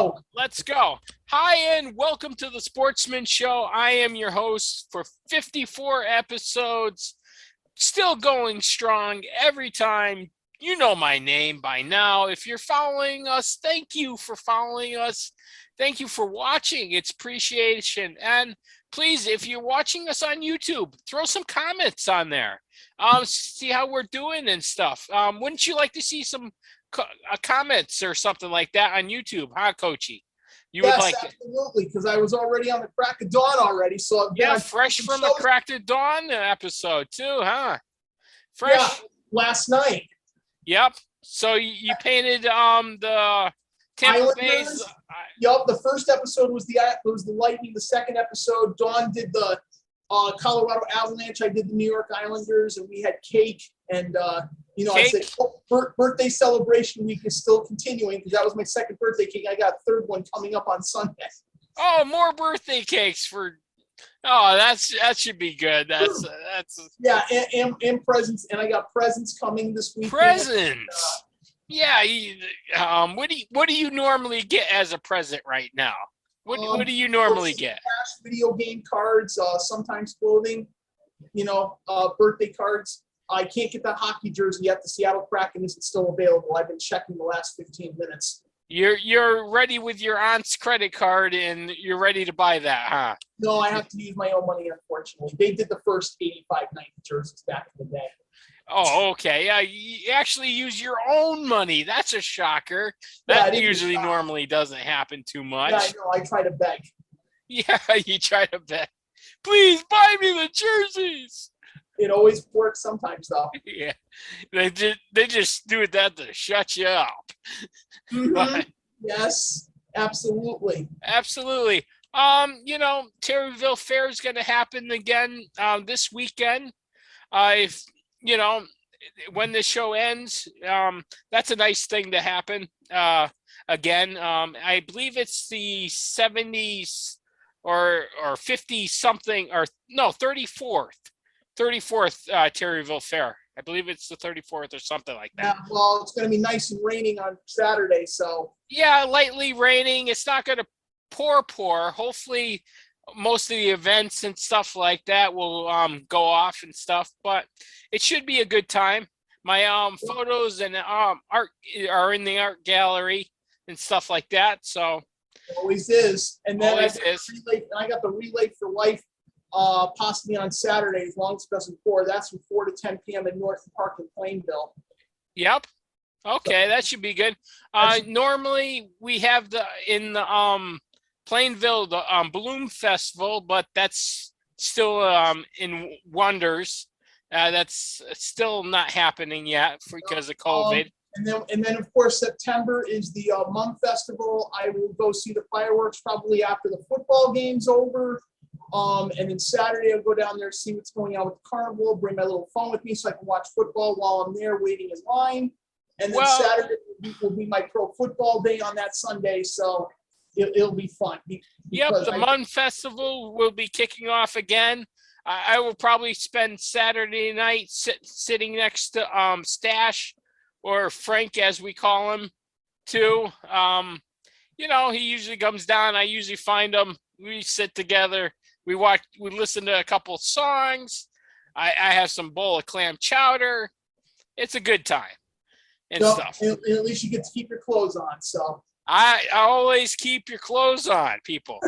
go. Let's go. Hi, and welcome to the Sportsman Show. I am your host for 54 episodes, still going strong every time. You know my name by now. If you're following us, thank you for following us. Thank you for watching. It's appreciation. And please, if you're watching us on YouTube, throw some comments on there. See how we're doing and stuff. Wouldn't you like to see some comments or something like that on YouTube, huh, Coachy? You would Yes, like to? absolutely, because I was already on the crack of dawn already. So Yeah, fresh from a Cracked at Dawn episode too, huh? Fresh. Yeah, last night. Yep. So you painted the Tampa Bay's. Yup. The first episode was the Lightning. The second episode, Dawn did the Colorado Avalanche. I did the New York Islanders, and we had cake. And cake. I said, birthday celebration week is still continuing because that was my second birthday cake. I got a third one coming up on Sunday. Oh, more birthday cakes for. Oh, that should be good. That's yeah, and presents, and I got presents coming this weekend. Presents. Yeah. What do you normally get as a present right now? What do you normally get? Cash, video game cards, sometimes clothing. Birthday cards. I can't get that hockey jersey yet. The Seattle Kraken isn't still available. I've been checking the last 15 minutes. You're ready with your aunt's credit card and you're ready to buy that, huh? No, I have to use my own money, unfortunately. They did the first 85-90 jerseys back in the day. Oh, okay. Yeah, you actually use your own money. That's a shocker. That usually normally doesn't happen too much. Yeah, I know. I try to beg. Yeah, you try to beg. Please buy me the jerseys. It always works sometimes, though. Yeah, they just do that to shut you up. Mm-hmm. But, yes, absolutely. Absolutely. Terryville Fair is going to happen again this weekend. If when the show ends, that's a nice thing to happen again. I believe it's the 70s or 50 something or no 34th Terryville Fair. I believe it's the 34th or something like that. Yeah, well, it's going to be nice and raining on Saturday, so. Yeah, lightly raining. It's not going to pour. Hopefully, most of the events and stuff like that will go off and stuff, but it should be a good time. My photos and art are in the art gallery and stuff like that. So it always is. And then I got the Relay for Life. Possibly on Saturday, as long as it doesn't pour. That's from 4 to 10 p.m. in North Park in Plainville. Yep. Okay, that should be good. Normally we have in Plainville the Balloon Festival, but that's still in Wonders. That's still not happening yet because of COVID. And then of course September is the Mum Festival. I will go see the fireworks probably after the football game's over. And then Saturday I'll go down there, see what's going on with the carnival, bring my little phone with me so I can watch football while I'm there waiting in line. And then Saturday will be my pro football day on that Sunday, so it'll be fun. Yep, the Mun Festival will be kicking off again. I will probably spend Saturday night sitting next to Stash or Frank, as we call him, too. He usually comes down. I usually find him. We sit together. We listen to a couple songs. I have some bowl of clam chowder. It's a good time and stuff. At least you get to keep your clothes on. So I always keep your clothes on, people,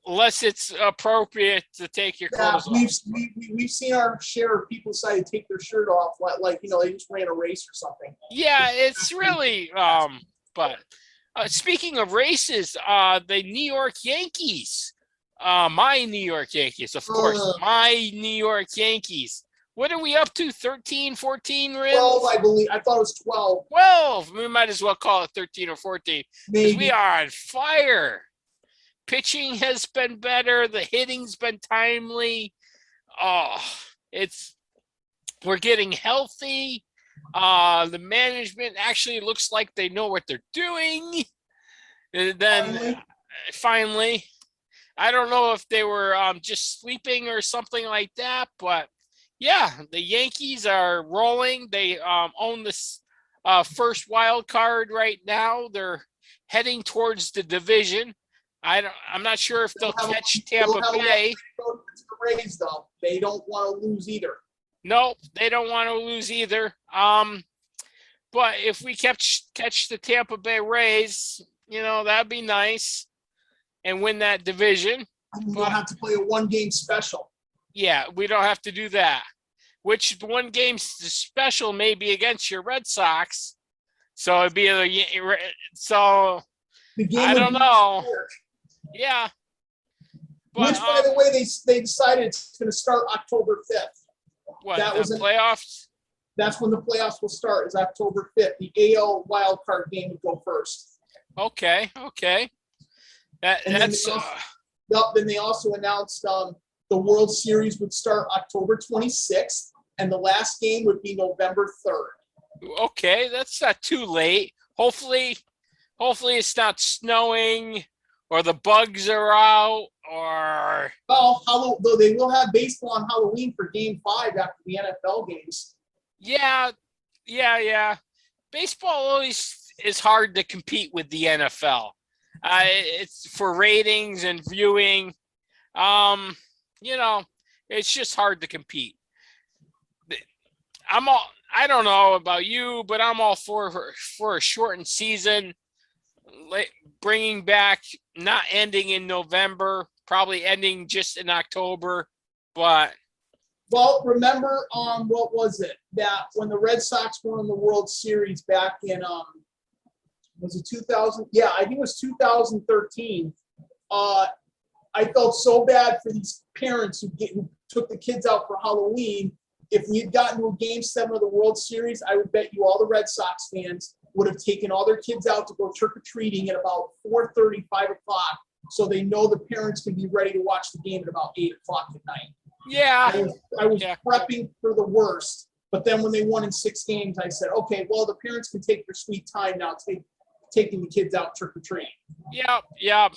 unless it's appropriate to take your clothes off. We've seen our share of people decide to take their shirt off, like they just ran a race or something. Yeah, it's really. But speaking of races, the New York Yankees. My New York Yankees, of course. My New York Yankees. What are we up to? 13, 14 wins? 12, I believe. I thought it was 12. 12. We might as well call it 13 or 14. Because we are on fire. Pitching has been better. The hitting's been timely. We're getting healthy. The management actually looks like they know what they're doing. And then finally, I don't know if they were just sleeping or something like that, but yeah, the Yankees are rolling. They own this first wild card right now. They're heading towards the division. I'm not sure if they'll catch Tampa They'll have Bay. the Rays, though. They don't want to lose either. Nope, they don't want to lose either. But if we catch the Tampa Bay Rays, that'd be nice, and win that division. We don't have to play a one-game special. Yeah, we don't have to do that. Which one game special may be against your Red Sox, so it'd be so. I don't know. Yeah. But, which, by the way, they decided it's going to start October 5th. What, that was playoffs? That's when the playoffs will start, is October 5th. The AL wild card game would go first. Okay. Then they also announced the World Series would start October 26th, and the last game would be November 3rd. Okay, that's not too late. Hopefully it's not snowing or the bugs are out or. Well, though they will have baseball on Halloween for Game 5 after the NFL games. Yeah. Baseball always is hard to compete with the NFL. It's for ratings and viewing. It's just hard to compete. I don't know about you, but I'm all for a shortened season, bringing back, not ending in November, probably ending just in October, but. Well, remember, what was it? That when the Red Sox won the World Series back in, was it 2000? Yeah, I think it was 2013. I felt so bad for these parents who took the kids out for Halloween. If we had gotten to a Game 7 of the World Series, I would bet you all the Red Sox fans would have taken all their kids out to go trick-or-treating at about 4:30, 5 o'clock, so they know the parents can be ready to watch the game at about 8 o'clock at night. Yeah. I was prepping for the worst, but then when they won in 6 games, I said, okay, well, the parents can take their sweet time now, taking the kids out trick-or-treating. Yep.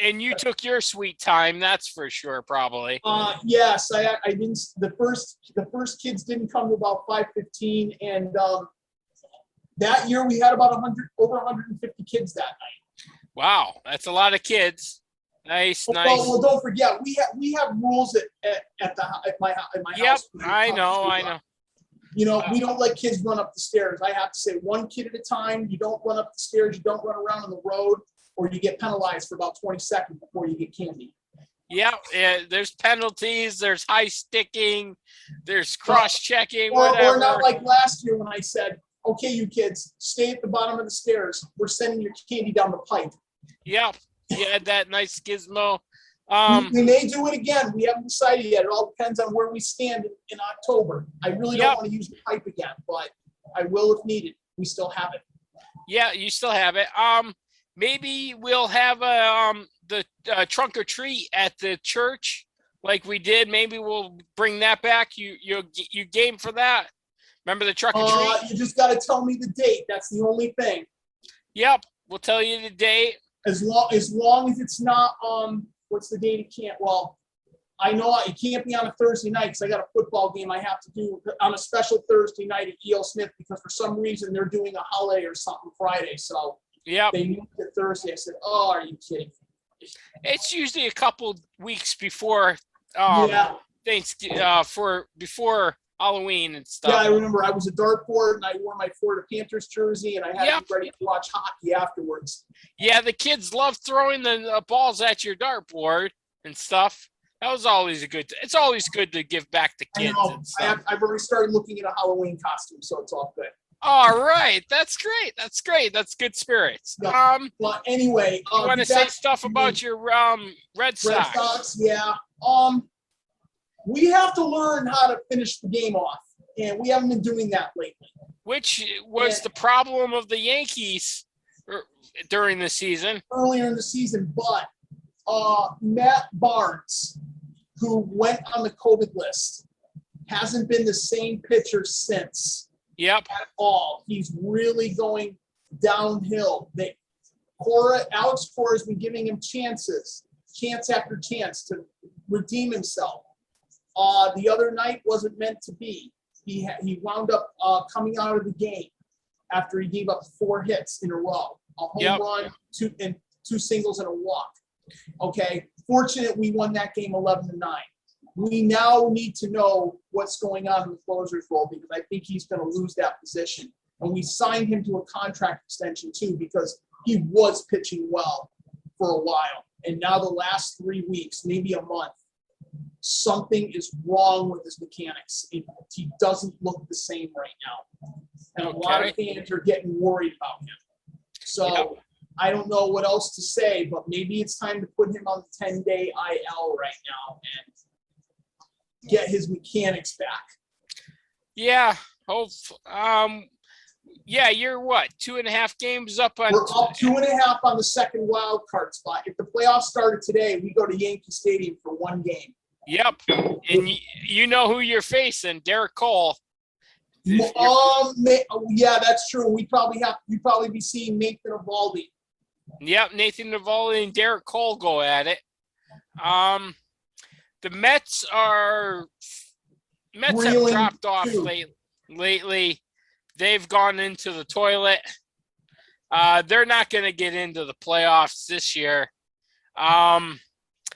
And you took your sweet time, that's for sure, probably. Yes, I didn't. The first kids didn't come to about 5:15, and that year we had about over 150 kids that night. Wow, that's a lot of kids. Nice. Well, don't forget we have rules at my house. Yep, I know. We don't let kids run up the stairs. I have to say one kid at a time. You don't run up the stairs. You don't run around on the road, or you get penalized for about 20 seconds before you get candy. Yeah, there's penalties, there's high sticking, there's cross-checking, or whatever. Or not like last year when I said, okay, you kids, stay at the bottom of the stairs. We're sending your candy down the pipe. Yeah, you had that nice gizmo. We may do it again. We haven't decided yet. It all depends on where we stand in October. I really don't want to use the pipe again, but I will if needed. We still have it. Yeah, you still have it. Maybe we'll have the trunk or treat at the church like we did. Maybe we'll bring that back. You game for that? Remember the trunk or treat? You just got to tell me the date. That's the only thing. Yep, we'll tell you the date. As long as it's not what's the date? It can't. Well, I know it can't be on a Thursday night because I got a football game I have to do on a special Thursday night at E.O. Smith because for some reason they're doing a holiday or something Friday. So they moved it Thursday. I said, "Oh, are you kidding?" It's usually a couple weeks before before Halloween and stuff. Yeah, I remember I was a dartboard and I wore my Florida Panthers jersey and I had to be ready to watch hockey afterwards. Yeah, the kids love throwing the balls at your dartboard and stuff. That was always it's always good to give back to kids. And stuff. I've already started looking at a Halloween costume, so it's all good. All right, that's great. That's good spirits. Yeah. Well, anyway, you want to say stuff about your Red Sox? Red Sox, yeah. We have to learn how to finish the game off, and we haven't been doing that lately. Which was the problem of the Yankees during the season. Earlier in the season, but Matt Barnes, who went on the COVID list, hasn't been the same pitcher since. Yep. At all. He's really going downhill. Alex Cora has been giving him chance after chance to redeem himself. The other night wasn't meant to be. He wound up coming out of the game after he gave up 4 hits in a row. a home run, two singles, and a walk. Okay. Fortunate we won that game 11-9. We now need to know what's going on in the closer's role because I think he's going to lose that position. And we signed him to a contract extension too because he was pitching well for a while. And now the last 3 weeks, maybe a month, something is wrong with his mechanics. He doesn't look the same right now. And a lot of fans are getting worried about him. So I don't know what else to say, but maybe it's time to put him on the 10-day IL right now and get his mechanics back. Yeah. Hope. Yeah, you're what? 2.5 games up on. We're up 2.5 on the second wild card spot. If the playoffs started today, we go to Yankee Stadium for 1 game. Yep, and you know who you're facing, Derek Cole. Yeah, that's true. You'd probably be seeing Nathan Eovaldi. Yep, Nathan Eovaldi and Derek Cole go at it. The Mets have dropped off lately. They've gone into the toilet. They're not going to get into the playoffs this year.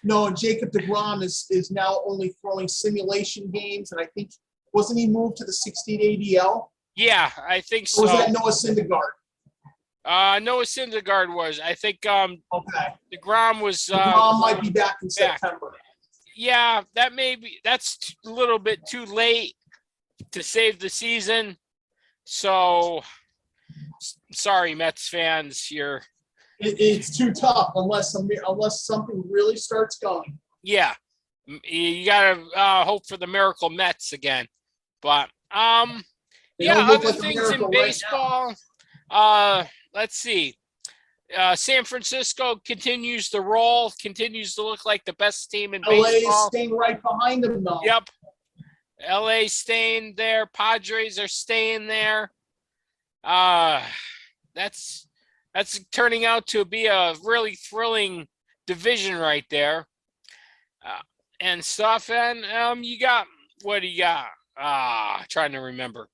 No, and Jacob deGrom is now only throwing simulation games, and I think wasn't he moved to the 16 ADL? Yeah, I think so. Or was that Noah Syndergaard? Noah Syndergaard was. I think okay. deGrom was. deGrom might be back in September. Yeah, that's a little bit too late to save the season. So, sorry, Mets fans, it's too tough unless something really starts going. Yeah, you gotta hope for the miracle Mets again. But other like things in baseball. Let's see. San Francisco continues to roll, continues to look like the best team in baseball. LA is staying right behind them, though. Yep. LA staying there. Padres are staying there. That's turning out to be a really thrilling division right there. And stuff. And what do you got? Trying to remember.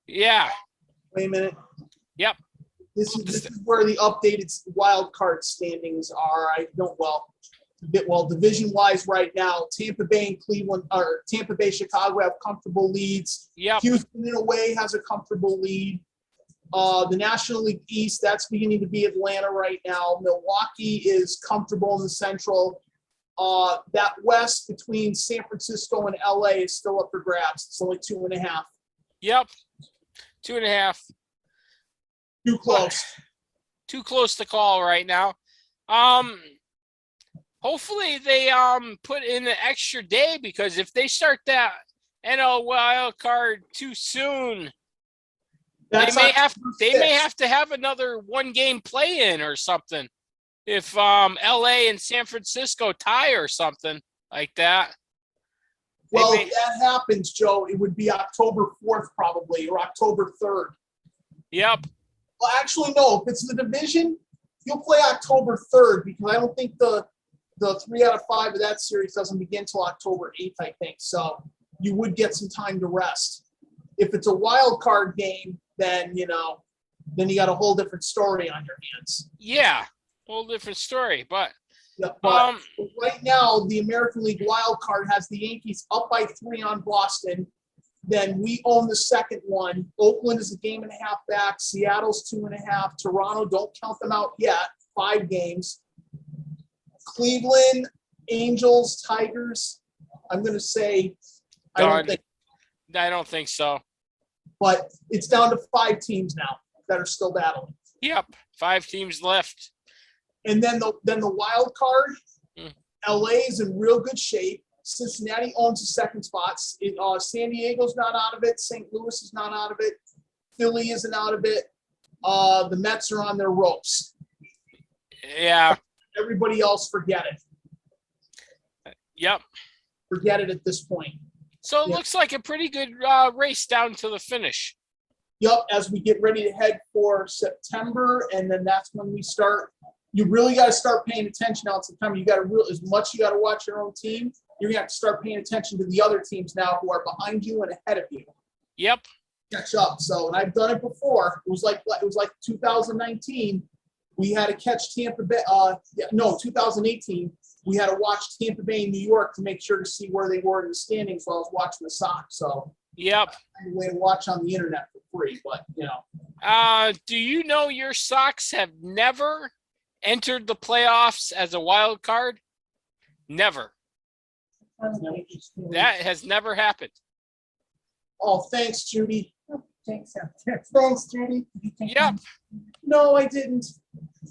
Yeah. Wait a minute. Yep. This is where the updated wild card standings are. Division-wise right now, Tampa Bay and Cleveland, or Tampa Bay, Chicago have comfortable leads. Yep. Houston, in a way, has a comfortable lead. The National League East, that's beginning to be Atlanta right now. Milwaukee is comfortable in the Central. That West between San Francisco and LA is still up for grabs. It's only 2.5. Yep. 2.5. Too close. Too close to call right now. Hopefully they put in an extra day because if they start that NL wild card too soon, they may have to have another 1-game play-in or something. If LA and San Francisco tie or something like that. Well, if that happens, Joe, it would be October 4th probably, or October 3rd. Yep. Well, actually, no. If it's the division, you'll play October 3rd because I don't think the 3 out of 5 of that series doesn't begin until October 8th, I think. So you would get some time to rest. If it's a wild card game, then you got a whole different story on your hands. Yeah, whole different story. But right now, the American League wild card has the Yankees up by 3 on Boston. Then we own the second one. Oakland is a 1.5 games back. Seattle's 2.5. Toronto, don't count them out yet. 5 games. Cleveland, Angels, Tigers. I'm going to say I don't think so. But it's down to 5 teams now that are still battling. Yep, 5 teams left. And then the wild card, LA is in real good shape. Cincinnati owns the second spot. San Diego's not out of it. St. Louis is not out of it. Philly isn't out of it. The Mets are on their ropes. Yeah. Everybody else, forget it. Yep. Forget it at this point. So it looks like a pretty good race down to the finish. Yep, as we get ready to head for September, and then that's when we start. You really got to start paying attention now in September. You got to as much you got to watch your own team. You're gonna have to start paying attention to the other teams now who are behind you and ahead of you. Yep. catch up. So, and I've done it before. It was like 2019. We had to catch Tampa Bay. 2018. We had to watch Tampa Bay in New York to make sure to see where they were in the standings while I was watching the Sox. So, Yep. Way to watch on the internet for free, but you know. Do you know your Sox have never entered the playoffs as a wild card? Never. That has never happened. Oh, thanks, Judy. Thanks, Thanks, Judy. Yep. No, I didn't.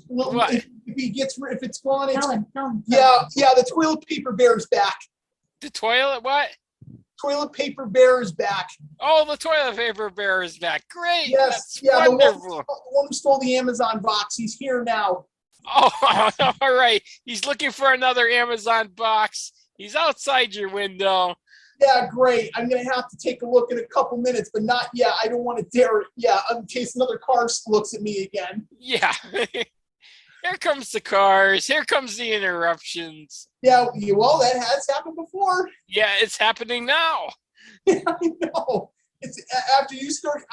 Well, What? if it's gone, it's Tell him. yeah. The toilet paper bear is back. The toilet what? Toilet paper bear is back. Oh, the toilet paper bear is back. Great. Yes, That's yeah. wonderful. The one who stole the Amazon box. He's here now. Oh, all right. He's looking for another Amazon box. He's outside your window. Yeah, great. I'm gonna have to take a look in a couple minutes, but not yet. I don't want to dare. Yeah, in case another car looks at me again. Yeah. Here comes the cars. Here comes the interruptions. Yeah, well, that has happened before. Yeah, it's happening now. Yeah, I know. It's after you start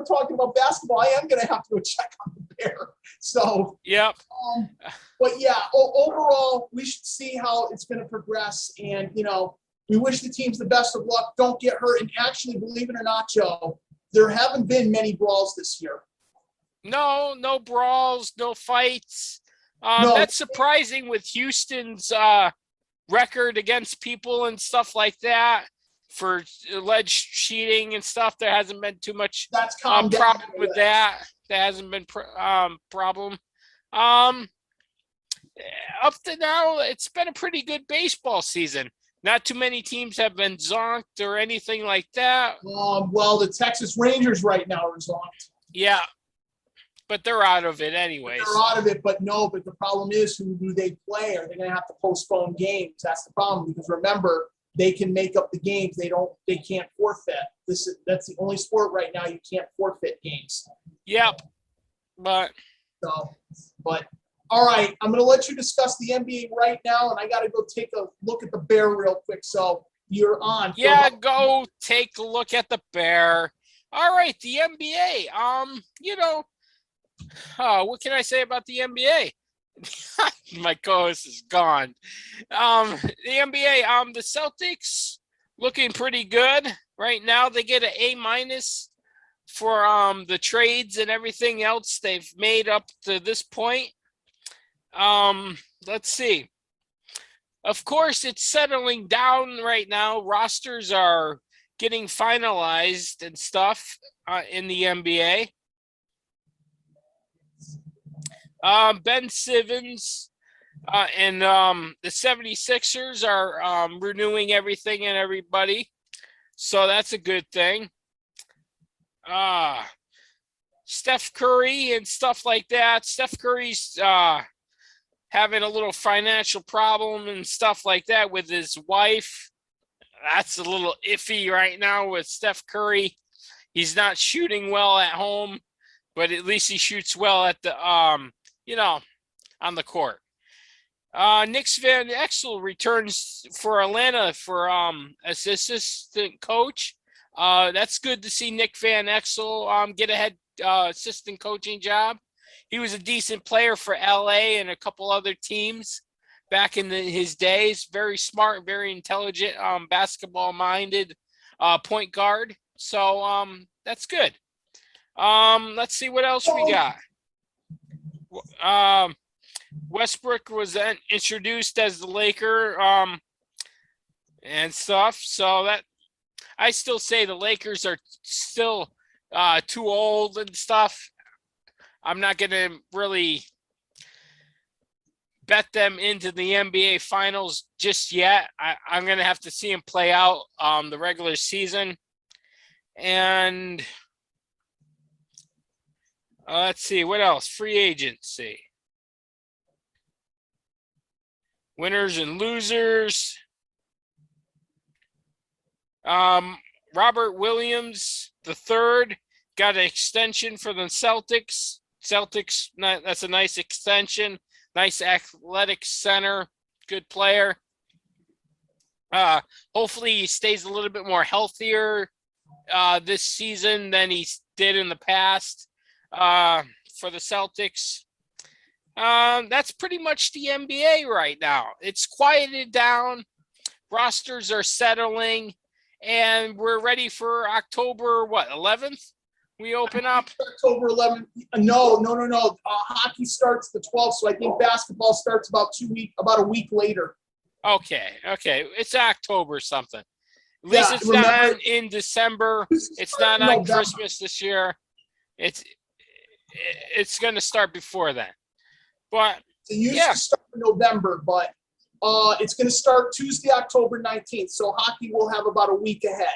talking about basketball, I am gonna have to go check on the bear. So, Yep. but yeah, overall, we should see how it's gonna progress, and we wish the teams the best of luck. Don't get hurt, and actually, believe it or not, Joe, there haven't been many brawls this year. No brawls, no fights. No. That's surprising with Houston's record against people and stuff like that for alleged cheating and stuff. There hasn't been too much That's calmed down problem with that. There hasn't been problem. Up to now, it's been a pretty good baseball season. Not too many teams have been zonked or anything like that. Well, the Texas Rangers right now are zonked. Yeah, but they're out of it anyway. They're out of it, but the problem is, who do they play? Are they going to have to postpone games? That's the problem, because remember, they can make up the games. They can't forfeit. That's the only sport right now you can't forfeit games. Yep. But all right, I'm going to let you discuss the NBA right now, and I got to go take a look at the bear real quick. So you're on. yeah, go take a look at the bear. All right, the NBA. What can I say about the NBA? My co-host is gone. The NBA, the Celtics looking pretty good right now. They get an A- for the trades and everything else they've made up to this point. Let's see. Of course, it's settling down right now. Rosters are getting finalized and stuff in the NBA. Ben Simmons and the 76ers are renewing everything and everybody. So that's a good thing. Steph Curry and stuff like that. Steph Curry's having a little financial problem and stuff like that with his wife. That's a little iffy right now with Steph Curry. He's not shooting well at home, but at least he shoots well at the on the court. Nick Van Exel returns for Atlanta for as assistant coach. That's good to see Nick Van Exel get a head assistant coaching job. He was a decent player for LA and a couple other teams back in his days. Very smart, very intelligent, basketball-minded point guard. So that's good. Let's see what else we got. Westbrook was then introduced as the Laker and stuff. So that I still say the Lakers are still too old and stuff. I'm not going to really bet them into the NBA Finals just yet. I'm going to have to see them play out the regular season. And let's see, what else? Free agency. Winners and losers. Robert Williams III got an extension for the Celtics. Celtics, that's a nice extension. Nice athletic center. Good player. Hopefully he stays a little bit more healthier this season than he did in the past for the Celtics. That's pretty much the NBA right now. It's quieted down. Rosters are settling, and we're ready for October, 11th? We open up? October 11th. No. Hockey starts the 12th, so I think basketball starts about a week later. Okay. It's October something. At least it's not in December. It's not on November. Christmas this year. It's going to start before then. But it used to start in November, but it's going to start Tuesday, October 19th. So hockey will have about a week ahead.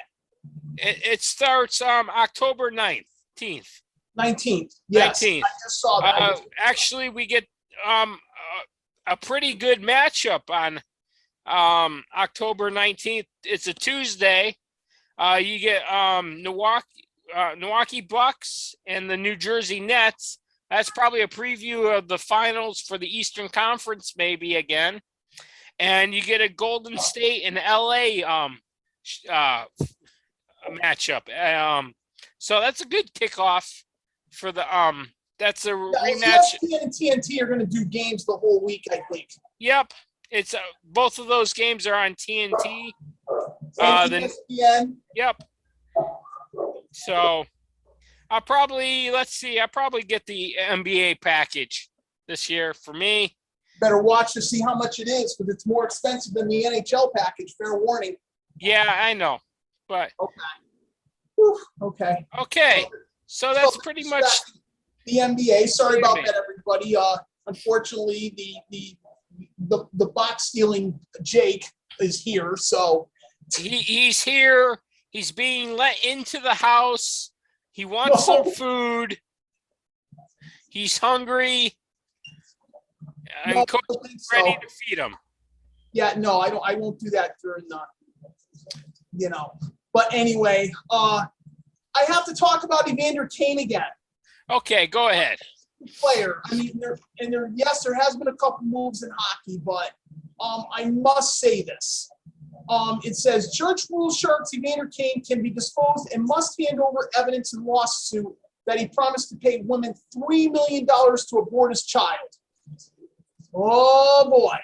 It starts October 19th. 19th. Yes, 19th. I just saw that. Actually, we get a pretty good matchup on October 19th. It's a Tuesday. You get Milwaukee Bucks and the New Jersey Nets. That's probably a preview of the finals for the Eastern Conference, maybe again. And you get a Golden State and LA matchup. So that's a good kickoff for the that's a rematch. ESPN and TNT are going to do games the whole week, I think. Yep. It's both of those games are on TNT. ESPN. Yep. So I'll probably get the NBA package this year for me. Better watch to see how much it is because it's more expensive than the NHL package. Fair warning. Yeah, I know. But okay. Okay. So that's pretty much the NBA. Sorry about that, everybody. Unfortunately, the box stealing Jake is here. So he's here. He's being let into the house. He wants some food. He's hungry. And Coach is ready to feed him. Yeah, no, I won't do that during the, But anyway, I have to talk about Evander Kane again. Okay, go ahead. Player. I mean, there has been a couple moves in hockey, but I must say this. It says Church Rules Sharks Evander Kane can be disposed and must hand over evidence in lawsuit that he promised to pay women $3 million to abort his child. Oh boy.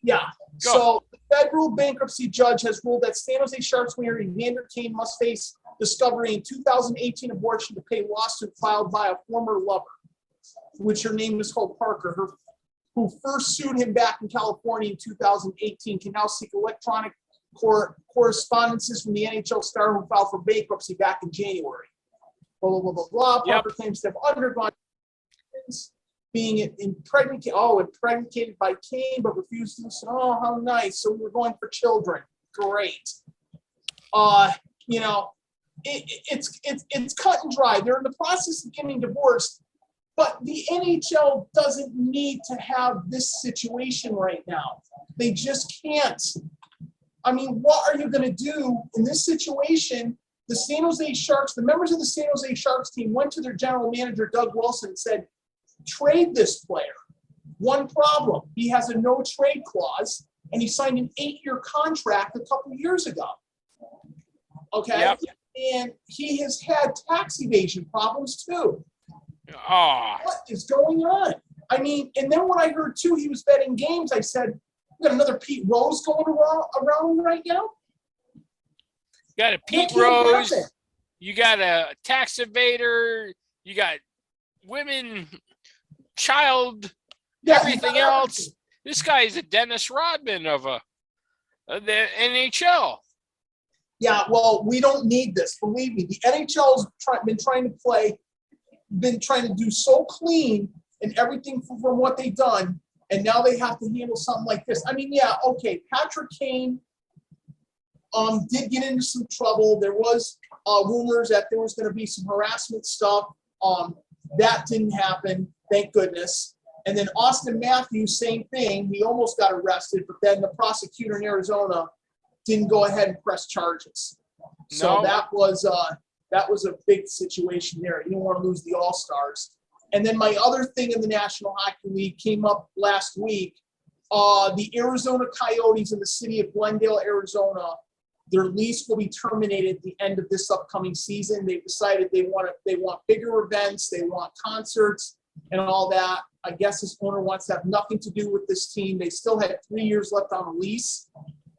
Yeah. Go. So the federal bankruptcy judge has ruled that San Jose Sharks winger Evander Kane must face discovery in 2018 abortion to pay lawsuit filed by a former lover, which her name is called Parker, who first sued him back in California in 2018, can now seek electronic correspondences from the NHL star who filed for bankruptcy back in January. Blah, blah, blah, blah, blah. Yep. Parker claims to have undergone being impregnated by Kane, but refused to listen. Oh, how nice. So we're going for children. Great. It's cut and dry. They're in the process of getting divorced, but the NHL doesn't need to have this situation right now. They just can't. I mean, what are you going to do in this situation? The San Jose Sharks, the members of the San Jose Sharks team went to their general manager, Doug Wilson, and said, trade this player. One problem, he has a no trade clause, and he signed an 8-year contract a couple years ago. Okay? Yep. And he has had tax evasion problems too. Oh. What is going on? I mean, and then when I heard too he was betting games, I said, we got another Pete Rose going around right now? You got a Pete Rose, you got a tax evader, you got women, child, everything else. This guy is a Dennis Rodman of the NHL. Yeah, well, we don't need this. Believe me, the NHL's been trying to do so clean and everything from what they've done, and now they have to handle something like this. I mean, yeah, okay, Patrick Kane did get into some trouble. There was rumors that there was going to be some harassment stuff. That didn't happen, thank goodness. And then Austin Matthews, same thing. He almost got arrested, but then the prosecutor in Arizona didn't go ahead and press charges. So that was a big situation there. You don't want to lose the All-Stars. And then my other thing in the National Hockey League came up last week. The Arizona Coyotes in the city of Glendale, Arizona, Their lease will be terminated at the end of this upcoming season. They've decided they want bigger events, they want concerts and all that. I guess this owner wants to have nothing to do with this team. They still had 3 years left on the lease.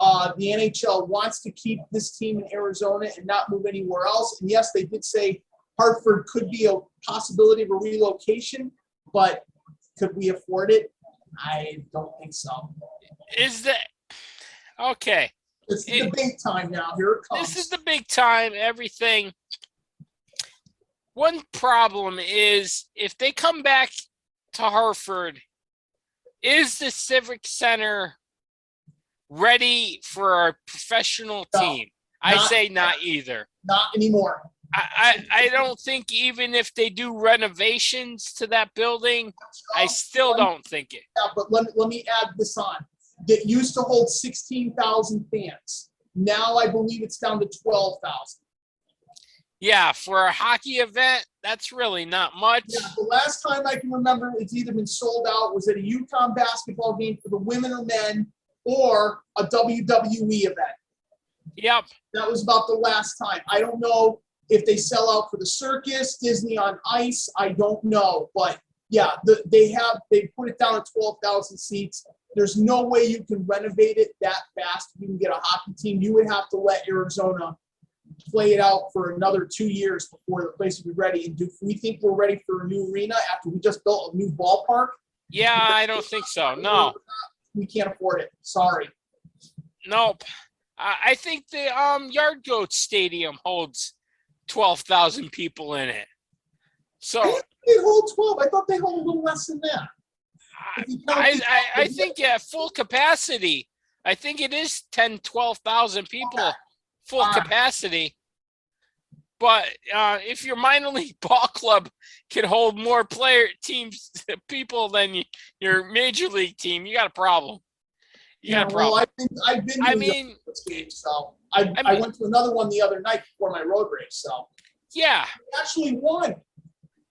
The NHL wants to keep this team in Arizona and not move anywhere else. And yes, they did say Hartford could be a possibility of a relocation, but could we afford it? I don't think so. Is that okay? It's the big time now. Here it comes. This is the big time. Everything. One problem is if they come back to Hartford, is the Civic Center ready for a professional team? I say not either. Not anymore. I don't think even if they do renovations to that building, I still don't think it. Yeah, but let me add this on. That used to hold 16,000 fans. Now I believe it's down to 12,000. Yeah, for a hockey event, that's really not much. Yeah, the last time I can remember it's either been sold out was at a UConn basketball game for the women or men or a WWE event. Yep. That was about the last time. I don't know if they sell out for the circus, Disney on Ice. I don't know. But yeah, they put it down at 12,000 seats. There's no way you can renovate it that fast. If you can get a hockey team, you would have to let Arizona play it out for another 2 years before the place would be ready. And do we think we're ready for a new arena after we just built a new ballpark? Yeah, I don't think so. No. We can't afford it. Sorry. Nope. I think the Yard Goat Stadium holds 12,000 people in it. So they hold 12. I thought they hold a little less than that. I think at full capacity, I think it is 10, 12,000 people full capacity. But if your minor league ball club can hold more people than your major league team, you got a problem. You got a problem. Well, I've been to those games, so I went to another one the other night before my road race. So yeah, they actually won.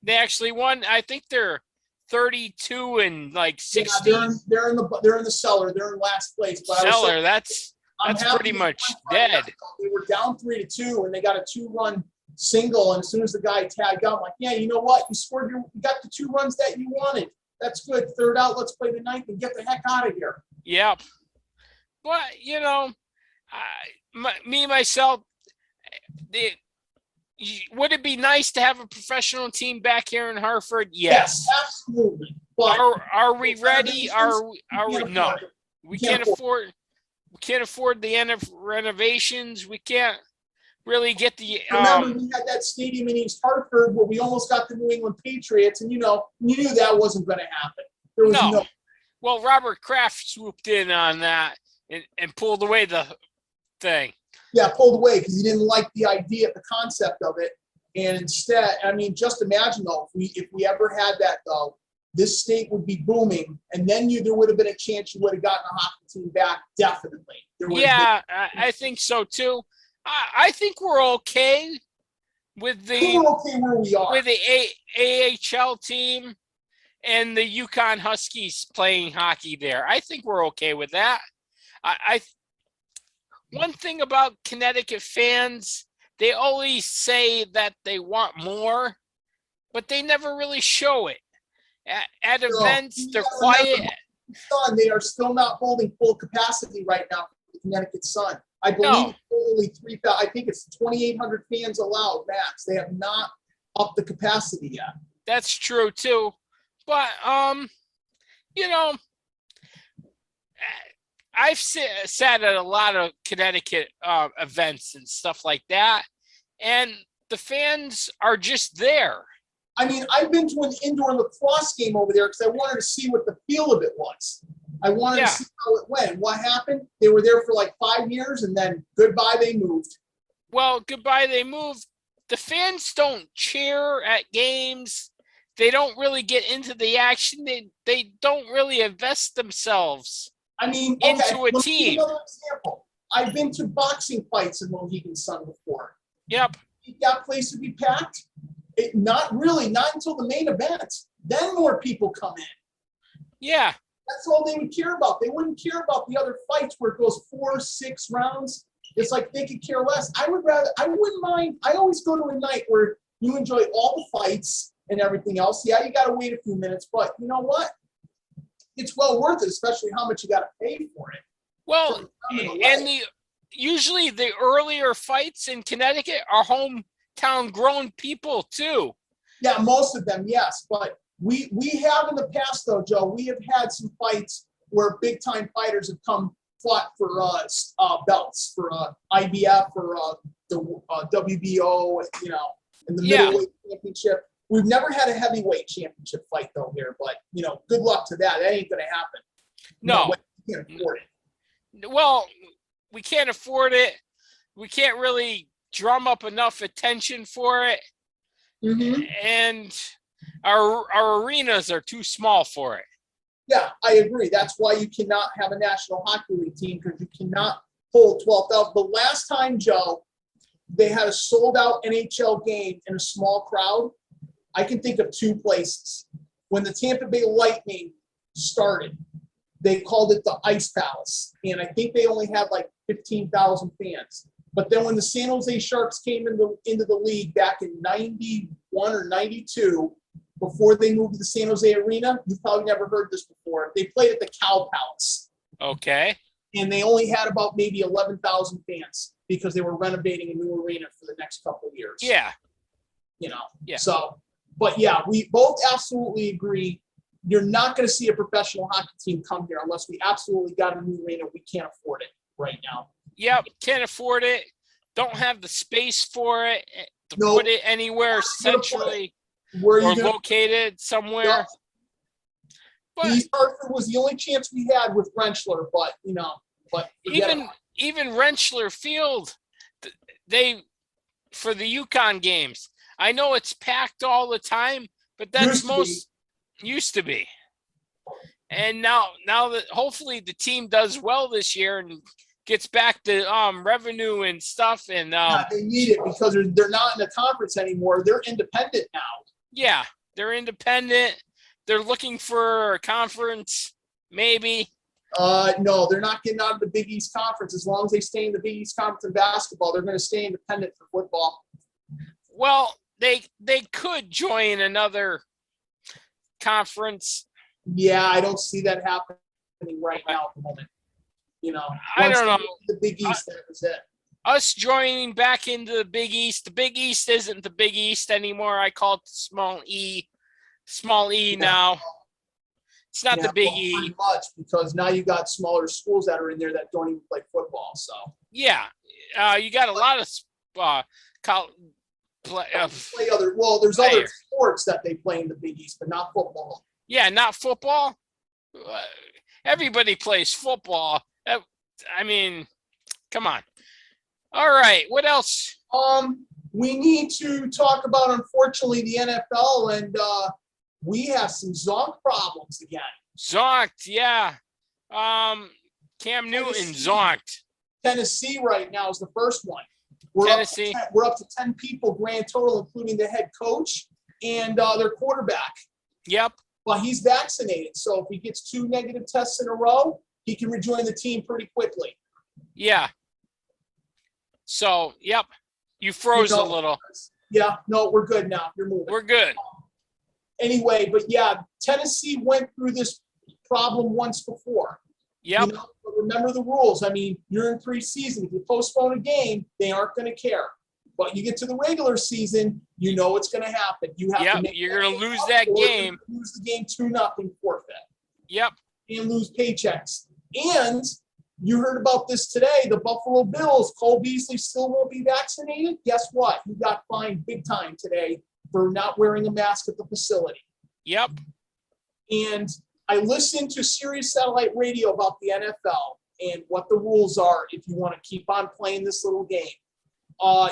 They actually won. I think they're 32 and like 60. Yeah, they're in the cellar. They're in last place. But cellar. That's pretty much dead. They were down 3-2, and they got a 2-run single. And as soon as the guy tagged out, I'm like, yeah, you know what? You got the 2 runs that you wanted. That's good. Third out. Let's play the ninth and get the heck out of here. Yep. But myself, would it be nice to have a professional team back here in Hartford? Yes, absolutely. But are we ready? Are we? No, we can't afford. We can't afford the renovations. We can't really get the. Remember, we had that stadium in East Hartford where we almost got the New England Patriots, and you knew that wasn't going to happen. There was no. Well, Robert Kraft swooped in on that and pulled away the thing. Yeah, pulled away because he didn't like the idea, the concept of it. And instead, I mean, just imagine though, if we ever had that though, this state would be booming, and then there would have been a chance you would have gotten a hockey team back. Definitely. Yeah, I think so too. I think we're okay with we're okay where we are with the AHL team and the UConn Huskies playing hockey there. I think we're okay with that. One thing about Connecticut fans, they always say that they want more, but they never really show it. At events, they're quiet. They are still not holding full capacity right now for the Connecticut Sun. I believe only 3,000. I think it's 2,800 fans allowed max. They have not upped the capacity yet. That's true too, but I've sat at a lot of Connecticut events and stuff like that, and the fans are just there. I mean, I've been to an indoor lacrosse game over there because I wanted to see what the feel of it was. I wanted to see how it went. What happened? They were there for like 5 years, and then goodbye, they moved. Well, goodbye, they moved. The fans don't cheer at games. They don't really get into the action. They don't really invest themselves into a team. Another example. I've been to boxing fights in Mohegan Sun before. Yep. That place would be packed. Not until the main event. Then more people come in. Yeah. That's all they would care about. They wouldn't care about the other fights where it goes 4-6 rounds. It's like they could care less. I wouldn't mind. I always go to a night where you enjoy all the fights and everything else. Yeah, you got to wait a few minutes, but you know what? It's well worth it, especially how much you got to pay for it. Well, and usually the earlier fights in Connecticut are hometown grown people too. Yeah, most of them, yes. But we have in the past, though, Joe, we have had some fights where big-time fighters have fought for belts, for IBF, for the WBO, in the middleweight championship. We've never had a heavyweight championship fight, though, here. But, good luck to that. That ain't going to happen. No. We can't afford it. Well, we can't afford it. We can't really drum up enough attention for it. Mm-hmm. And our arenas are too small for it. Yeah, I agree. That's why you cannot have a National Hockey League team, because you cannot hold 12,000. The last time, Joe, they had a sold-out NHL game in a small crowd, I can think of two places. When the Tampa Bay Lightning started, they called it the Ice Palace, and I think they only had like 15,000 fans. But then when the San Jose Sharks came into the league back in 91 or 92, before they moved to the San Jose Arena, you've probably never heard this before. They played at the Cow Palace. Okay. And they only had about maybe 11,000 fans because they were renovating a new arena for the next couple of years. Yeah. Yeah. So, but yeah, we both absolutely agree. You're not going to see a professional hockey team come here unless we absolutely got a new arena. We can't afford it right now. Yep, can't afford it. Don't have the space for it to put it anywhere centrally or located somewhere. Yep. But East Hartford was the only chance we had with Rentschler, but even Rentschler Field, they for the UConn games. I know it's packed all the time, but that's used to be. And now that hopefully the team does well this year and gets back to revenue and stuff, and they need it because they're not in the conference anymore. They're independent now. Yeah, they're independent. They're looking for a conference, maybe. No, they're not getting out of the Big East Conference. As long as they stay in the Big East Conference in basketball, they're going to stay independent for football. Well, they could join another conference. Yeah, I don't see that happening right now at the moment. I don't know. The Big East, that was it. Us joining back into the Big East. The Big East isn't the Big East anymore. I call it the small E. Small E now. It's not the Big E. Pretty much, because now you got smaller schools that are in there that don't even play football. So yeah, you got a lot of there's other sports that they play in the Big East, but not football. Yeah, not football. Everybody plays football. I mean, come on. All right, what else? We need to talk about, unfortunately, the NFL, and we have some zonk problems again. Zonked, yeah. Cam Newton zonked. Tennessee right now is the first one. We're up to 10 people grand total, including the head coach and their quarterback. Yep. But he's vaccinated, so if he gets 2 negative tests in a row, he can rejoin the team pretty quickly. Yeah. So, yep. You froze a little. Yeah, no, we're good now. You're moving. We're good. Anyway, but yeah, Tennessee went through this problem once before. Yep. Remember the rules. I mean, you're in preseason. If you postpone a game, they aren't going to care. But you get to the regular season, you know what's going to happen. You have to you're going to lose that game. Lose the game 2-0 forfeit. Yep. And lose paychecks. And you heard about this today. The Buffalo Bills, Cole Beasley still won't be vaccinated. Guess what? He got fined big time today for not wearing a mask at the facility. Yep. And I listened to Sirius Satellite Radio about the NFL and what the rules are if you want to keep on playing this little game.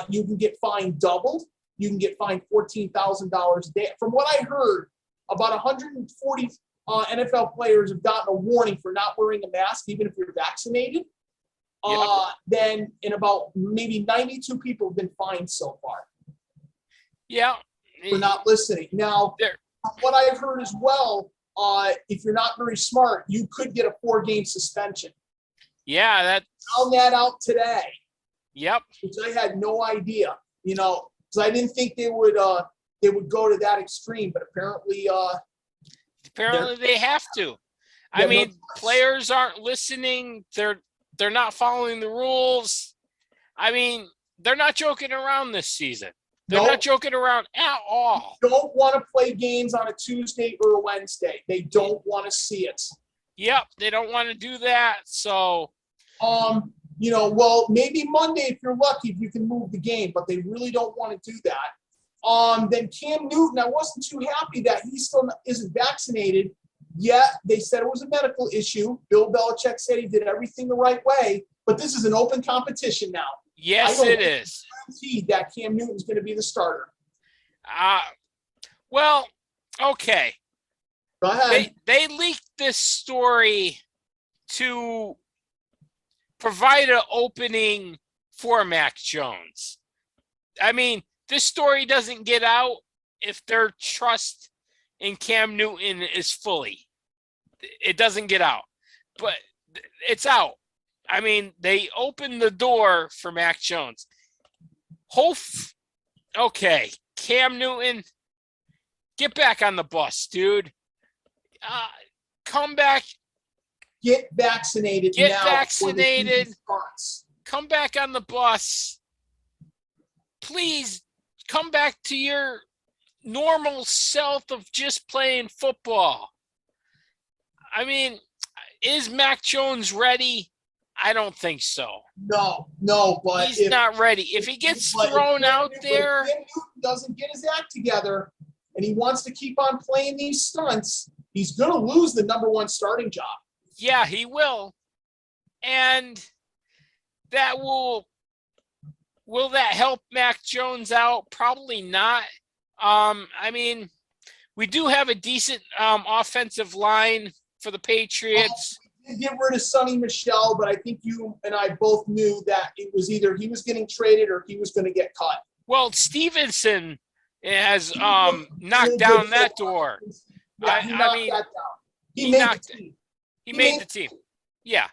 You can get fined doubled. You can get fined $14,000 a day. From what I heard, about 140 NFL players have gotten a warning for not wearing a mask, even if you're vaccinated. Then in about maybe 92 people have been fined so far. Yeah. For not listening. Now, from what I've heard as well, if you're not very smart, you could get a 4-game suspension. Yeah, Found that out today. Yep. which I had no idea, because I didn't think they would go to that extreme, but apparently they have to. I Yeah, no mean, choice. players aren't listening. They're not following the rules. I mean, they're not joking around this season. They're not joking around at all. They don't want to play games on a Tuesday or a Wednesday. They don't want to see it. Yep, they don't want to do that. So, well, maybe Monday if you're lucky, if you can move the game, but they really don't want to do that. Then Cam Newton, I wasn't too happy that he still isn't vaccinated. Yet they said it was a medical issue. Bill Belichick said he did everything the right way, but this is an open competition now. yes, it is. Guaranteed that Cam Newton's going to be the starter. Well, okay. Go ahead. They leaked this story to provide an opening for Mac Jones. I mean, this story doesn't get out if their trust in Cam Newton is fully. It doesn't get out, but it's out. I mean, they opened the door for Mac Jones. Okay, Cam Newton, get back on the bus, dude. Come back. Get vaccinated. Get now vaccinated. Come back on the bus. Please come back to your normal self of just playing football. I mean, is Mac Jones ready? I don't think so. No, but he's not ready. If he gets thrown out there, if Cam Newton doesn't get his act together and he wants to keep on playing these stunts, he's going to lose the number one starting job. Yeah, he will. And that will that help Mac Jones out? Probably not. I mean, we do have a decent offensive line for the Patriots. Get rid of Sonny Michel, but I think you and I both knew that it was either he was getting traded or he was going to get cut. Well, Stevenson has knocked down that door. Yeah, he knocked that down. He made the team. Yeah.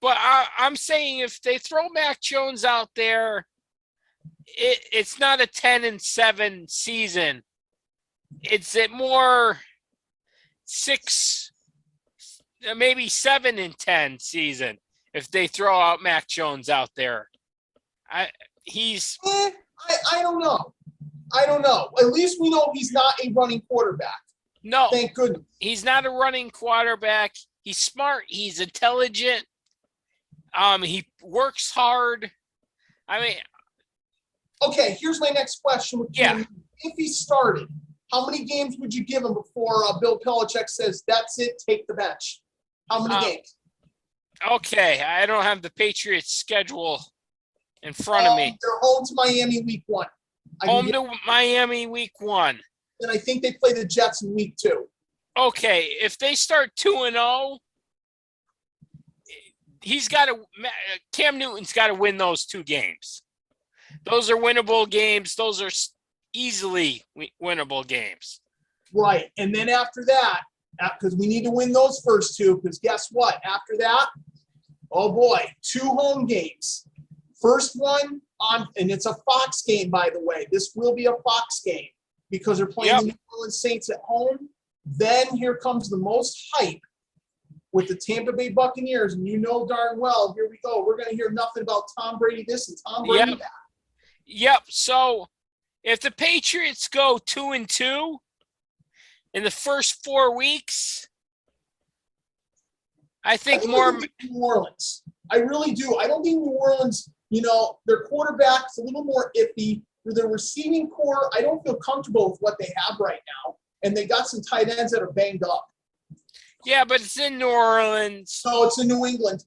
But I'm saying if they throw Mac Jones out there, it's not a 10-7 season. It's at more 6, maybe 7-10 season if they throw out Mac Jones out there. I don't know. At least we know he's not a running quarterback. No. Thank goodness. He's not a running quarterback. He's smart. He's intelligent. He works hard. I mean, okay, here's my next question. Yeah. If he started, how many games would you give him before Bill Belichick says, that's it, take the bench? How many games? Okay, I don't have the Patriots schedule in front of me. They're home to Miami week 1. Miami week 1. And I think they play the Jets in week 2. Okay, if they start 2-0, Cam Newton's got to win those 2 games. Those are winnable games. Those are easily winnable games. Right. And then after that, because we need to win those first 2, because guess what? After that, oh boy, 2 home games. First one and it's a Fox game, by the way. This will be a Fox game because they're playing the New Orleans Saints at home. Then here comes the most hype with the Tampa Bay Buccaneers, and you know darn well, here we go. We're going to hear nothing about Tom Brady this and Tom Brady that. Yep. So if the Patriots go 2-2 in the first 4 weeks, I think more New Orleans. I really do. I don't think New Orleans, their quarterback's a little more iffy. Their receiving core, I don't feel comfortable with what they have right now. And they got some tight ends that are banged up. Yeah, but it's in New Orleans. No, it's in New England.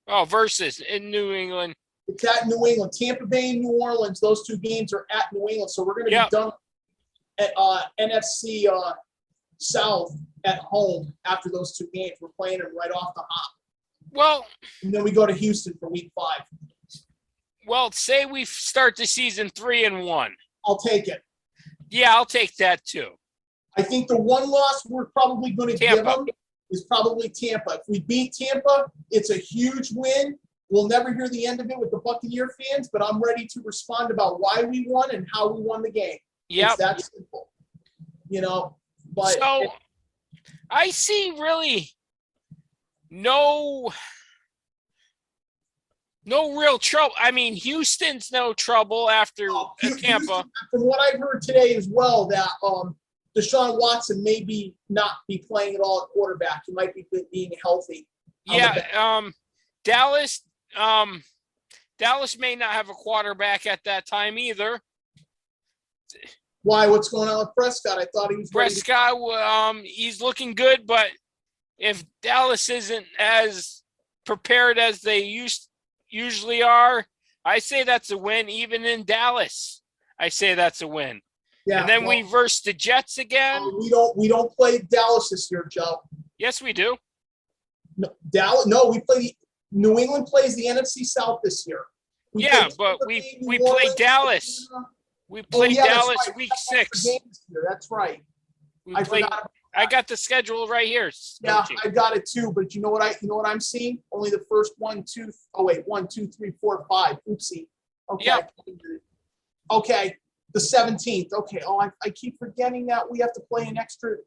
Oh, versus in New England. It's at New England. Tampa Bay and New Orleans, those 2 games are at New England. So we're going to be done at NFC South at home after those 2 games. We're playing them right off the hop. Well, and then we go to Houston for week 5. Well, say we start the season 3-1. I'll take it. Yeah, I'll take that too. I think the one loss we're probably going to give them is probably Tampa. If we beat Tampa, it's a huge win. We'll never hear the end of it with the Buccaneer fans, but I'm ready to respond about why we won and how we won the game. Yep. It's that simple. But so I see really no real trouble. I mean, Houston's no trouble after Tampa. From what I've heard today as well, that Deshaun Watson may not be playing at all at quarterback. He might be being healthy. Yeah, Dallas may not have a quarterback at that time either. Why? What's going on with Prescott? I thought he was Prescott. He's looking good, but if Dallas isn't as prepared as they usually are, I say that's a win. Even in Dallas, I say that's a win. Yeah, and then we verse the Jets again. We don't play Dallas this year, Joe. Yes, we do. No, Dallas. No, we play. New England plays the NFC South this year. We play Dallas. We play Dallas right. week 6. That's right. I got the schedule right here. Yeah, I got it too. But you know what I'm seeing? Only the first 1, 2. Oh wait, 1, 2, 3, 4, 5. Oopsie. Okay. Yep. Okay. The 17th. Okay. Oh, I keep forgetting that we have to play an extra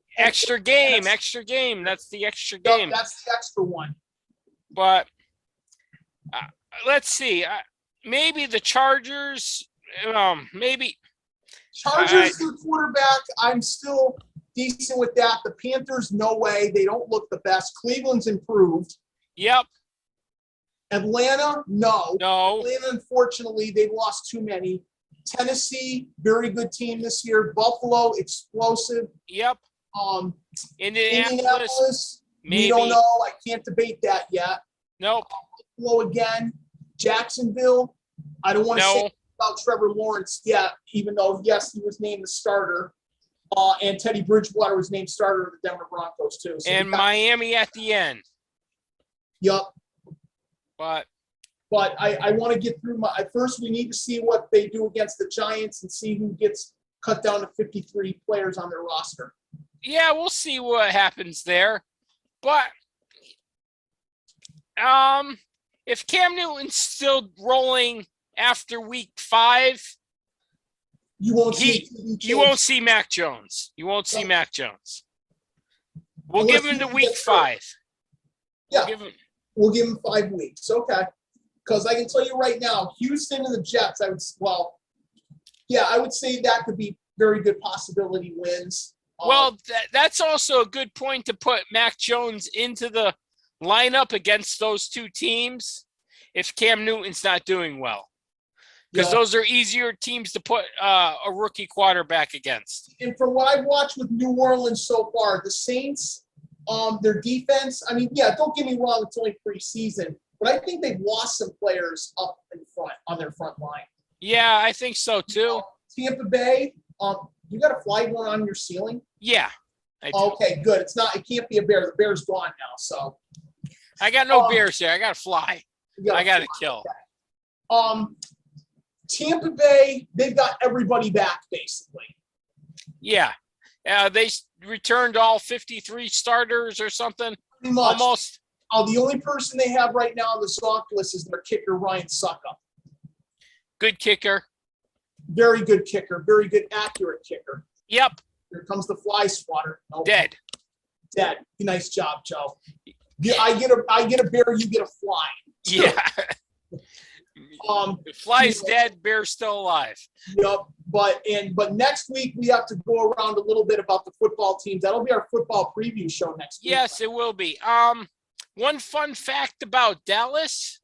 game. That's the extra game. That's the extra one. But let's see. Maybe the Chargers. Maybe Chargers their quarterback. I'm still decent with that. The Panthers, no way. They don't look the best. Cleveland's improved. Yep. Atlanta, no. Atlanta, unfortunately, they've lost too many. Tennessee, very good team this year. Buffalo, explosive. Yep. Indianapolis, maybe. We don't know. I can't debate that yet. Nope. Buffalo again. Jacksonville, I don't want to say about Trevor Lawrence yet, even though, yes, he was named the starter. And Teddy Bridgewater was named starter of the Denver Broncos, too. So and Miami at the end. Yup. But I want to get through first we need to see what they do against the Giants and see who gets cut down to 53 players on their roster. Yeah, we'll see what happens there. But if Cam Newton's still rolling after week 5, you won't see Mac Jones. You won't see Mac Jones. We'll give him to week 5. Yeah, we'll give him 5 weeks. Okay. Because I can tell you right now, Houston and the Jets, I would say that could be very good possibility wins. Well, that's also a good point to put Mac Jones into the lineup against those two teams if Cam Newton's not doing well. Because those are easier teams to put a rookie quarterback against. And from what I've watched with New Orleans so far, the Saints, their defense, I mean, don't get me wrong, it's only preseason. But I think they've lost some players up in front on their front line. Yeah, I think so too. Tampa Bay, you got a fly going on your ceiling? Yeah. I do. Okay, good. It can't be a bear. The bear's gone now, so. I got no bears there. I got a fly. I got to kill. Okay. Tampa Bay, they've got everybody back basically. Yeah. They returned all 53 starters or something. Pretty much. Almost. The only person they have right now on the soft list is their kicker, Ryan Suckup. Good kicker. Very good kicker. Very good, accurate kicker. Yep. Here comes the fly swatter. Nope. Dead. Nice job, Joe. I get a bear, you get a fly. Yeah. Fly's dead, bear's still alive. Yep. But next week we have to go around a little bit about the football teams. That'll be our football preview show next week. Yes, it will be. One fun fact about Dallas,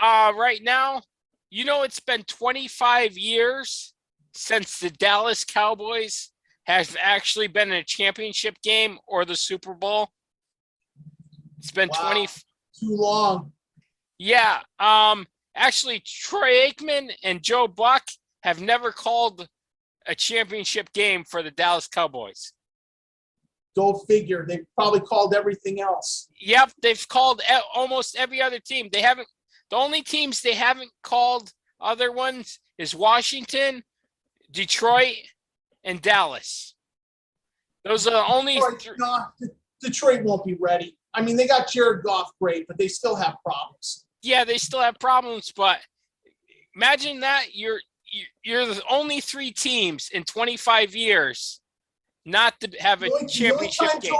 right now, it's been 25 years since the Dallas Cowboys have actually been in a championship game or the Super Bowl. It's been too long. Yeah. Actually, Troy Aikman and Joe Buck have never called a championship game for the Dallas Cowboys. Go figure. They've probably called everything else. Yep, they've called almost every other team. They haven't. The only teams they haven't called other ones is Washington, Detroit, and Dallas. Those are the only. Detroit won't be ready. I mean, they got Jared Goff, great, but they still have problems. Yeah, they still have problems, but imagine that you're the only 3 teams in 25 years not to have a championship game.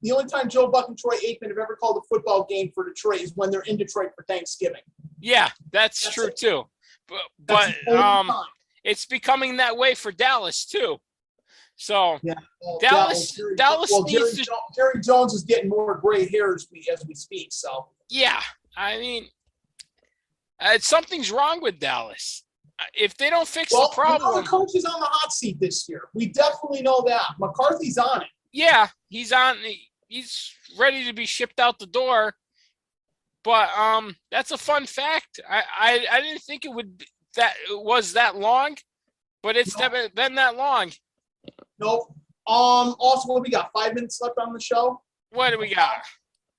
The only time Joe Buck and Troy Aikman have ever called a football game for Detroit is when they're in Detroit for Thanksgiving. Yeah, that's true too. But it's becoming that way for Dallas too. So yeah, Dallas needs to. Jerry Jones is getting more gray hairs as we speak. So yeah, I mean, something's wrong with Dallas. If they don't fix the problem, the coach is on the hot seat this year. We definitely know that. McCarthy's on it. Yeah, he's on. He's ready to be shipped out the door. But that's a fun fact. I didn't think it was that long, but it's never been that long. Nope. Also, what we got? 5 minutes left on the show. What do we got?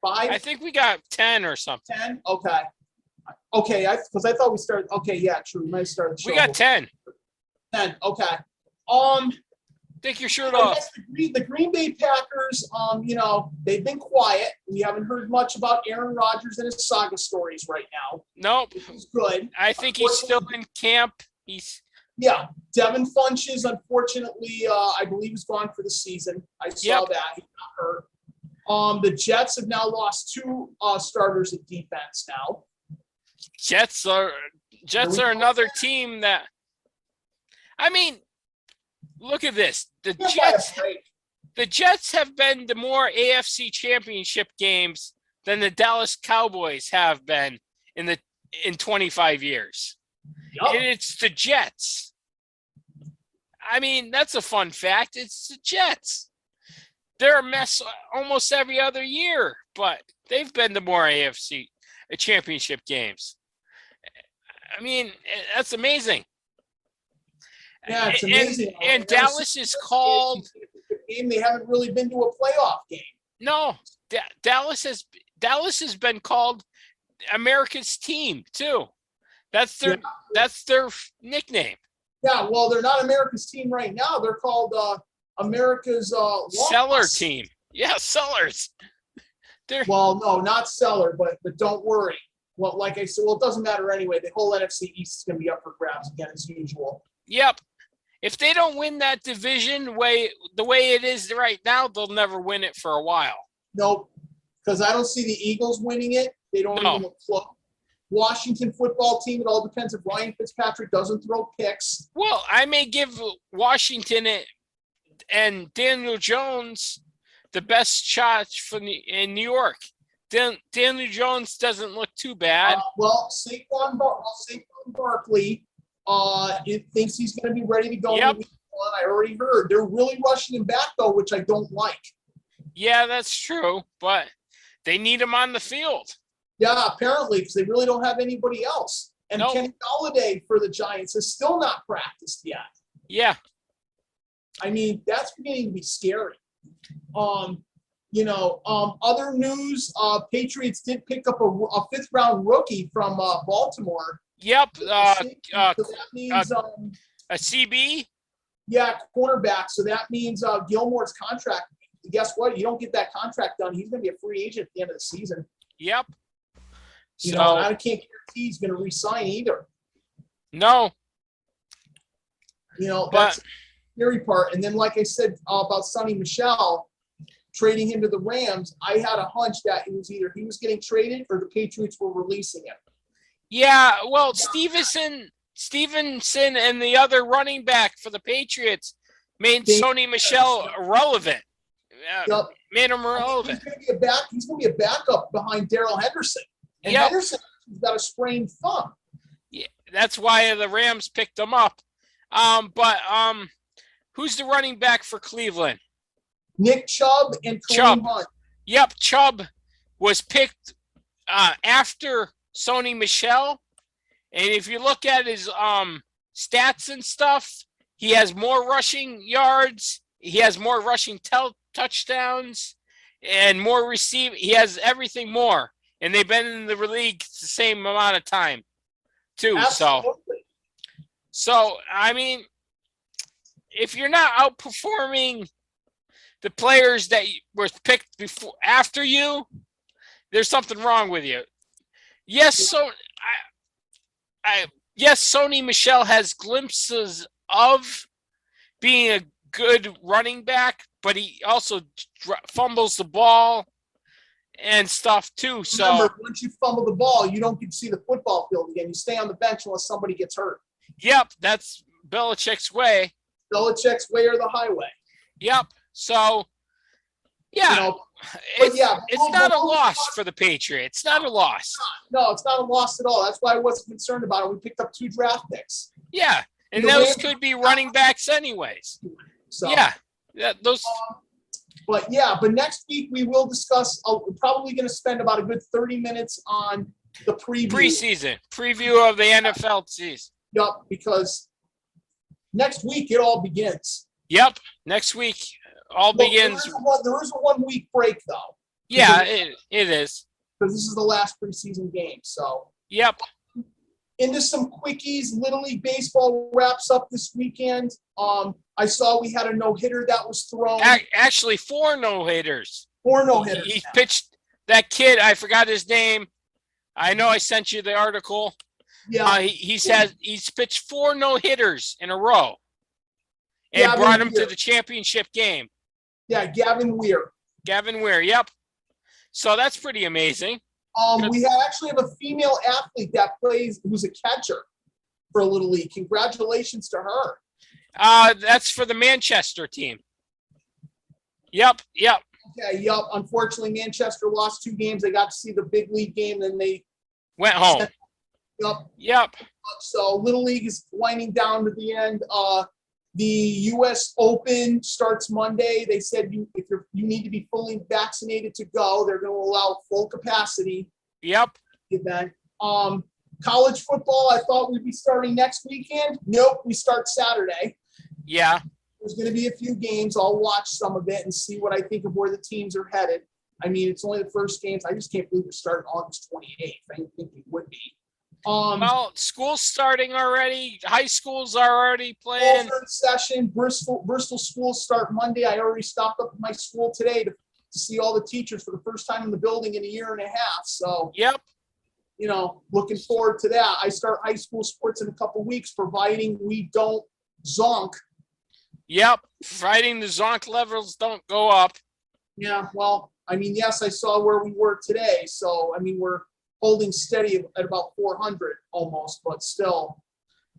5. I think we got 10 or something. 10. Okay. Okay, because I thought we started. Okay, yeah, true. We might start the show. We got 10. 10. Okay. Take your shirt off. The Green Bay Packers, they've been quiet. We haven't heard much about Aaron Rodgers and his saga stories right now. Nope. Which is good. I think he's still in camp. Devin Funches, unfortunately, I believe is gone for the season. I saw that. He got hurt. The Jets have now lost 2 starters at defense now. Jets are another team that, I mean, look at this. The Jets have been to more AFC championship games than the Dallas Cowboys have been in 25 years. Yep. And it's the Jets. I mean, that's a fun fact. It's the Jets. They're a mess almost every other year, but they've been to more AFC championship games. I mean, that's amazing. Yeah, it's amazing. And Dallas is called. They haven't really been to a playoff game. No, Dallas has been called America's team too. That's their nickname. Yeah, well, they're not America's team right now. They're called America's Seller team. Yeah, Sellers. Well, no, not Seller, but don't worry. Well, like I said, it doesn't matter anyway. The whole NFC East is going to be up for grabs again as usual. Yep. If they don't win that division the way it is right now, they'll never win it for a while. Nope, because I don't see the Eagles winning it. They don't even look close. Washington football team, it all depends if Ryan Fitzpatrick doesn't throw picks. Well, I may give Washington and Daniel Jones the best shot in New York. Daniel Jones doesn't look too bad. Saquon Barkley thinks he's going to be ready to go. Yep. I already heard. They're really rushing him back, though, which I don't like. Yeah, that's true, but they need him on the field. Yeah, apparently, because they really don't have anybody else. And Kenny Golladay for the Giants has still not practiced yet. Yeah. I mean, that's beginning to be scary. Other news, Patriots did pick up a 5th-round rookie from Baltimore. Yep. So that means, a CB? Yeah, cornerback. So that means Gilmore's contract. Guess what? You don't get that contract done, he's going to be a free agent at the end of the season. Yep. I can't guarantee he's going to re-sign either. No. That's the scary part. And then, like I said about Sonny Michel, trading him to the Rams, I had a hunch that it was either he was getting traded or the Patriots were releasing him. Yeah, well, Stevenson and the other running back for the Patriots made Sonny Michel irrelevant. Made him irrelevant. He's going to be a backup behind Darrell Henderson. And Henderson's got a sprained thumb. Yeah, that's why the Rams picked him up. But who's the running back for Cleveland? Nick Chubb and Kareem Hunt. Yep, Chubb was picked after Sonny Michel. And if you look at his stats and stuff, he has more rushing yards. He has more rushing touchdowns and more receive. He has everything more. And they've been in the league the same amount of time, too. Absolutely. So, I mean, if you're not outperforming the players that were picked after you, there's something wrong with you. Yes, so I yes, Sony Michel has glimpses of being a good running back, but he also fumbles the ball and stuff too. So, Remember, once you fumble the ball, you don't get to see the football field again. You stay on the bench unless somebody gets hurt. yep, that's Belichick's way. Belichick's way or the highway. Yep. So, You yeah, know, but yeah, it's not a loss for the Patriots. Not a loss. no, it's not a loss at all. That's why I wasn't concerned about it. We picked up 2 draft picks. Yeah, and The those Rams- could be running backs anyways. So Yeah, those. but next week we will discuss. We're probably going to spend about a good 30 minutes on the Preseason preview of the NFL season. Yup, because next week it all begins. Yep, next week all begins. There is a 1 week break though. Yeah, it is. Because this is the last preseason game. So Yep. into some quickies. Little League Baseball wraps up this weekend. I saw we had a no-hitter that was thrown. Actually, 4 no-hitters. 4 no-hitters. He pitched that kid. I forgot his name. I know I sent you the article. Yeah. He's pitched 4 no-hitters in a row, and Gavin brought him Weir. to the championship game. Yeah, Gavin Weir. Gavin Weir. Yep. So that's pretty amazing. We actually have a female athlete that plays, who's a catcher for Little League. Congratulations to her. That's for the Manchester team. Yep. Okay, yup. Unfortunately, Manchester lost 2 games. They got to see the big league game, then they Went home. Yup. So Little League is winding down to the end. The U.S. Open starts Monday. They said you need to be fully vaccinated to go. They're going to allow full capacity. Yep. Event. College football, I thought we'd be starting next weekend. Nope, we start Saturday. Yeah. There's going to be a few games. I'll watch some of it and see what I think of where the teams are headed. I mean, it's only the first games. I just can't believe we're starting August 28th. I didn't think it would be. Well, school's starting already. High schools are already playing. Over in session. Bristol schools start Monday. I already stopped up at my school today to see all the teachers for the first time in the building in a year and a half. So, Yep. Looking forward to that. I start high school sports in a couple weeks, providing we don't zonk. Yep. Fighting the zonk levels don't go up. Yeah, well, I mean, yes, I saw where we were today. So, I mean, we're holding steady at about 400 almost, but still,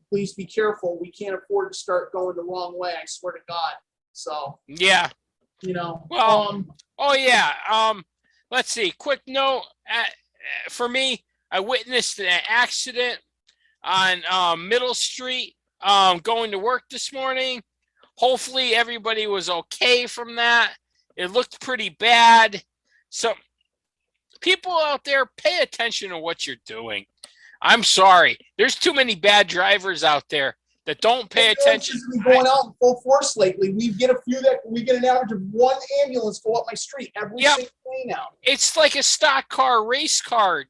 please be careful. We can't afford to start going the wrong way. I swear to God. So, Yeah. Well, oh yeah. Let's see. Quick note for me. I witnessed an accident on Middle Street going to work this morning. Hopefully everybody was okay from that. It looked pretty bad. So people out there, pay attention to what you're doing. I'm sorry. There's too many bad drivers out there that don't pay attention. Going out in full force lately. We get an average of 1 ambulance go up my street every single day now. It's like a stock car, race car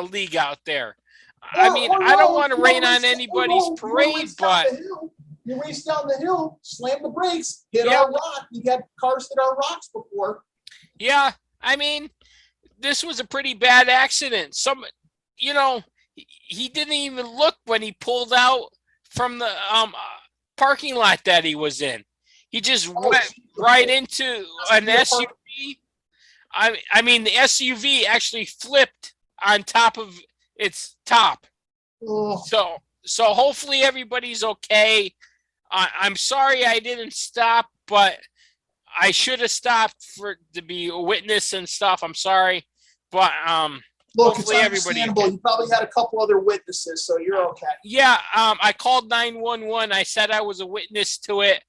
league out there. I mean, I don't want to rain on anybody's parade, but you race down the hill, slam the brakes, hit our rock. You had cars hit our rocks before. Yeah, I mean, this was a pretty bad accident. He didn't even look when he pulled out from the parking lot that he was in. He just went right into an SUV. I mean, the SUV actually flipped on top of its top. Oh. So hopefully everybody's okay. I'm sorry I didn't stop, but I should have stopped to be a witness and stuff. I'm sorry, but look, hopefully it's everybody. understandable. You probably had a couple other witnesses, so you're okay. Yeah, I called 911. I said I was a witness to it,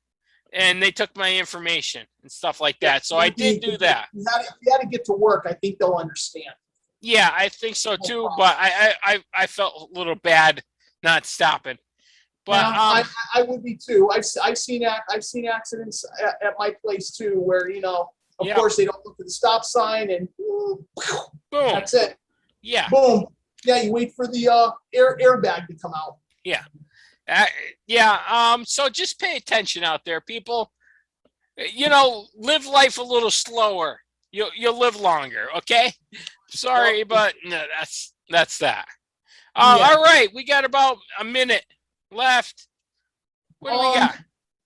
and they took my information and stuff like that. So I did do that. You had to get to work. I think they'll understand. Yeah, I think so too. But I felt a little bad not stopping. But I would be too. I've seen accidents at my place too, where of course they don't look at the stop sign and boom, that's it. Yeah. Boom. Yeah, you wait for the airbag to come out. Yeah. So just pay attention out there, people. Live life a little slower. You'll live longer. Okay. Sorry, but no, That's that. Yeah. All right, we got about a minute left. What do we got?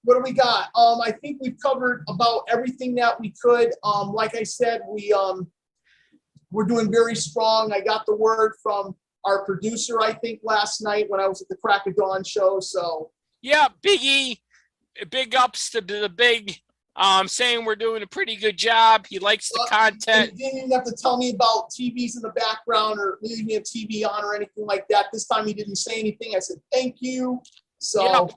What do we got? I think we've covered about everything that we could. Like I said, we're doing very strong. I got the word from our producer, I think, last night when I was at the Crack of Dawn show. So yeah, Big E, big ups to the big. Saying we're doing a pretty good job. He likes the content. He didn't even have to tell me about TVs in the background or leaving me a TV on or anything like that. This time he didn't say anything. I said, thank you. So,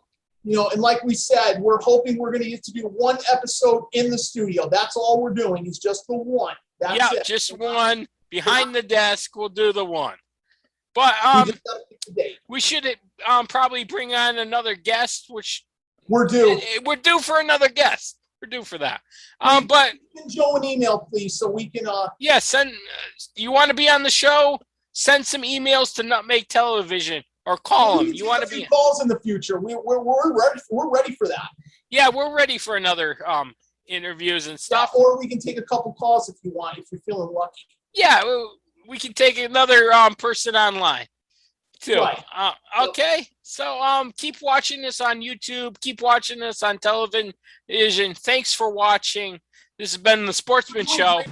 and like we said, we're hoping we're going to get to do one episode in the studio. That's all we're doing is just the one. That's it. Just one. Behind the desk, we'll do the one. But we should probably bring on another guest, which we're due. We're due for another guest. We're due for that. But send Joe an email, please, so we can. Send. You want to be on the show? Send some emails to Nutmeg Television or call them. You want to be calls in the future? We're ready. We're ready for that. Yeah, we're ready for another interviews and stuff. Yeah, or we can take a couple calls if you want, if you're feeling lucky. Yeah, we can take another person online too. Right. Okay, so keep watching this on YouTube. Keep watching this on television. Thanks for watching. This has been the Sportsman Show.